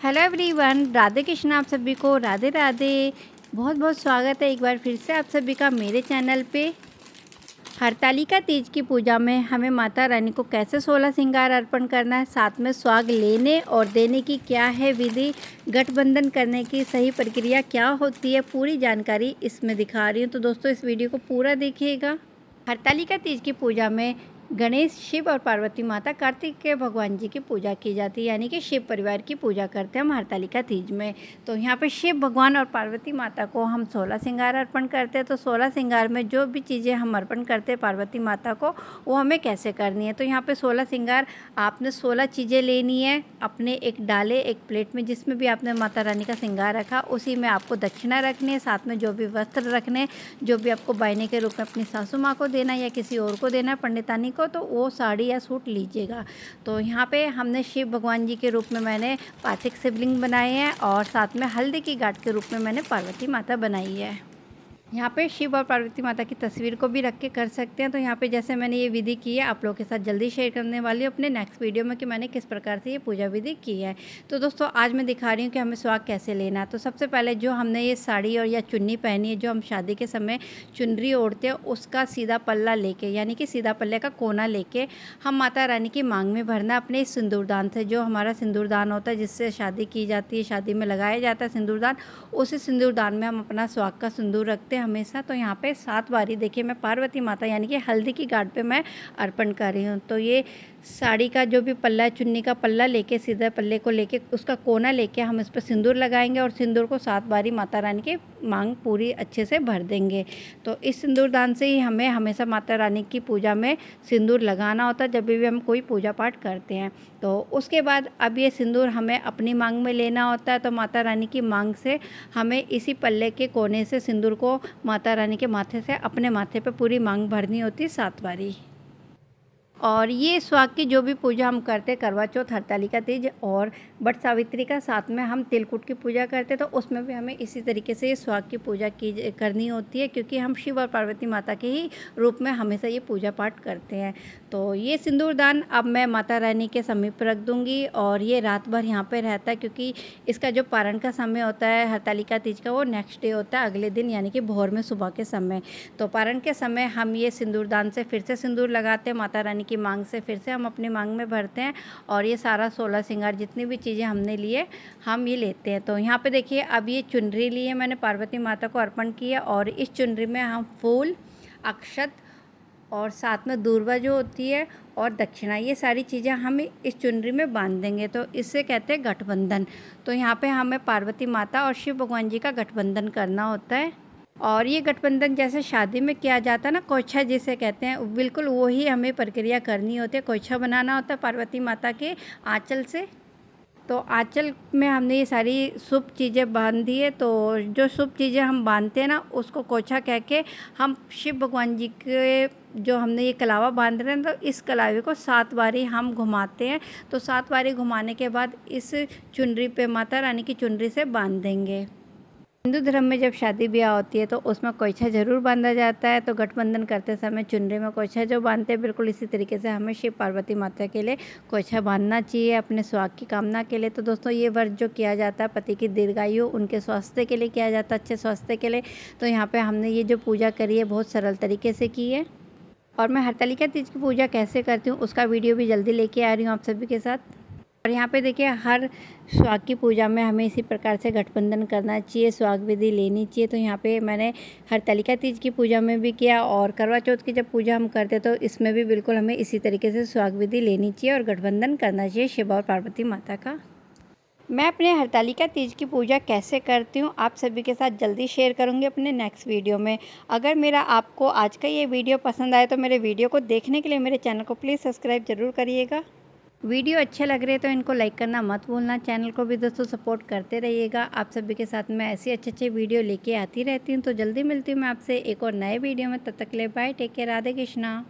Hello everyone, Radhe Krishna. आप सभी को राधे राधे। बहुत बहुत स्वागत है एक बार फिर से आप सभी का मेरे चैनल पे। हरतालिका तीज की पूजा में हमें माता रानी को कैसे 16 श्रृंगार अर्पण करना है, साथ में सुहाग लेने और देने की क्या है विधि, गठबंधन करने की सही प्रक्रिया क्या होती है, पूरी जानकारी इसमें दिखा रही हूँ। तो दोस्तों इस वीडियो को पूरा देखिएगा। हरतालिका तीज की पूजा में गणेश, शिव और पार्वती माता, कार्तिकेय भगवान जी की पूजा की जाती है, यानी कि शिव परिवार की पूजा करते हैं हम हरतालिका तीज में। तो यहाँ पे शिव भगवान और पार्वती माता को हम 16 श्रृंगार अर्पण करते हैं। तो 16 श्रृंगार में जो भी चीज़ें हम अर्पण करते हैं पार्वती माता को, वो हमें कैसे करनी है। तो यहाँ पे 16 श्रृंगार आपने 16 चीज़ें लेनी है अपने एक डाले, एक प्लेट में, जिसमें भी आपने माता रानी का श्रृंगार रखा उसी में आपको दक्षिणा रखनी है। साथ में जो भी वस्त्र रखने, जो भी आपको बायने के रूप में अपनी सासू माँ को देना या किसी और को देना है, पंडितानी को, तो वो साड़ी या सूट लीजिएगा। तो यहाँ पे हमने शिव भगवान जी के रूप में मैंने पार्थिव शिवलिंग बनाए हैं और साथ में हल्दी की गांठ के रूप में मैंने पार्वती माता बनाई है। यहाँ पे शिव और पार्वती माता की तस्वीर को भी रख के कर सकते हैं। तो यहाँ पे जैसे मैंने ये विधि की है, आप लोगों के साथ जल्दी शेयर करने वाली हूँ अपने नेक्स्ट वीडियो में कि मैंने किस प्रकार से ये पूजा विधि की है। तो दोस्तों आज मैं दिखा रही हूँ कि हमें सुहाग कैसे लेना है। तो सबसे पहले जो हमने ये साड़ी और या चुन्नी पहनी है, जो हम शादी के समय चुनरी ओढ़ते हैं, उसका सीधा पल्ला लेके, यानी कि सीधा पल्ले का कोना लेके हम माता रानी की मांग में भरना अपने इस सिंदूरदान से। जो हमारा सिंदूरदान होता है जिससे शादी की जाती है, शादी में लगाया जाता है सिंदूरदान, उसी सिंदूरदान में हम अपना सुहाग का सिंदूर रखते हैं हमेशा। तो यहाँ पे 7 बारी देखिए मैं पार्वती माता यानी कि हल्दी की गांठ पे मैं अर्पण कर रही हूँ। तो ये साड़ी का जो भी पल्ला है, चुन्नी का पल्ला लेके, सीधा पल्ले को लेके, उसका कोना लेके हम इस पर सिंदूर लगाएंगे और सिंदूर को 7 बारी माता रानी की मांग पूरी अच्छे से भर देंगे। तो इस सिंदूरदान से ही हमें हमेशा माता रानी की पूजा में सिंदूर लगाना होता है जब भी हम कोई पूजा पाठ करते हैं। तो उसके बाद अब ये सिंदूर हमें अपनी मांग में लेना होता है। तो माता रानी की मांग से हमें इसी पल्ले के कोने से सिंदूर को माता रानी के माथे से अपने माथे पे पूरी मांग भरनी होती है 7 बारी। और ये सुहाग की जो भी पूजा हम करते, करवा चौथ, हरतालिका तीज और बट सावित्री का, साथ में हम तिलकुट की पूजा करते, तो उसमें भी हमें इसी तरीके से सुहाग की पूजा करनी होती है, क्योंकि हम शिव और पार्वती माता के ही रूप में हमेशा ये पूजा पाठ करते हैं। तो ये सिंदूरदान अब मैं माता रानी के समीप रख दूँगी और ये रात भर यहाँ पर रहता है, क्योंकि इसका जो पारण का समय होता है हरतालिका तीज का, वो नेक्स्ट डे होता है, अगले दिन, यानी कि भोर में सुबह के समय। तो पारण के समय हम ये सिंदूरदान से फिर से सिंदूर लगाते हैं, माता रानी की मांग से फिर से हम अपनी मांग में भरते हैं और ये सारा 16 श्रृंगार जितनी भी चीज़ें हमने लिए हम ये लेते हैं। तो यहाँ पे देखिए अब ये चुनरी ली है मैंने, पार्वती माता को अर्पण किया और इस चुनरी में हम फूल, अक्षत और साथ में दूर्वा जो होती है और दक्षिणा, ये सारी चीज़ें हम इस चुनरी में बांध देंगे। तो इससे कहते हैं गठबंधन। तो यहाँ पे हमें पार्वती माता और शिव भगवान जी का गठबंधन करना होता है। और ये गठबंधन जैसे शादी में किया जाता है ना, कोइछा जिसे कहते हैं, बिल्कुल वही हमें प्रक्रिया करनी होती है। कोइछा बनाना होता है पार्वती माता के आंचल से। तो आंचल में हमने ये सारी शुभ चीज़ें बांधी है। तो जो शुभ चीज़ें हम बांधते हैं ना, उसको कोइछा कह के हम शिव भगवान जी के, जो हमने ये कलावा बांध रहे हैं, तो इस कलावे को 7 बारी हम घुमाते हैं। तो 7 बारी घुमाने के बाद इस चुनरी पे माता रानी की चुनरी से बांध देंगे। हिंदू धर्म में जब शादी ब्याह होती है तो उसमें कोइछा ज़रूर बांधा जाता है। तो गठबंधन करते समय चुनरी में कोइछा जो बांधते हैं, बिल्कुल इसी तरीके से हमें शिव पार्वती माता के लिए कोइछा बांधना चाहिए अपने सुहाग की कामना के लिए। तो दोस्तों ये व्रत जो किया जाता है पति की दीर्घायु, उनके स्वास्थ्य के लिए किया जाता है, अच्छे स्वास्थ्य के लिए। तो यहाँ पर हमने ये जो पूजा करी है बहुत सरल तरीके से की है। और मैं हरतालिका तीज की पूजा कैसे करती हूँ उसका वीडियो भी जल्दी लेके आ रही हूँ आप सभी के साथ। और यहाँ पे देखिए हर सुहाग की पूजा में हमें इसी प्रकार से गठबंधन करना चाहिए, सुहाग विधि लेनी चाहिए। तो यहाँ पे मैंने हरतालिका तीज की पूजा में भी किया और करवा चौथ की जब पूजा हम करते तो इसमें भी बिल्कुल हमें इसी तरीके से सुहाग विधि लेनी चाहिए और गठबंधन करना चाहिए शिव और पार्वती माता का। मैं अपने हरतालिका तीज की पूजा कैसे करती हूँ आप सभी के साथ जल्दी शेयर करूँगी अपने नेक्स्ट वीडियो में। अगर मेरा आपको आज का ये वीडियो पसंद आए तो मेरे वीडियो को देखने के लिए मेरे चैनल को प्लीज़ सब्सक्राइब ज़रूर करिएगा। वीडियो अच्छे लग रहे हैं तो इनको लाइक करना मत भूलना। चैनल को भी दोस्तों सपोर्ट करते रहिएगा। आप सभी के साथ मैं ऐसे अच्छे वीडियो लेके आती रहती हूँ। तो जल्दी मिलती हूँ मैं आपसे एक और नए वीडियो में। तब तक के लिए bye, take care, Radhe Krishna.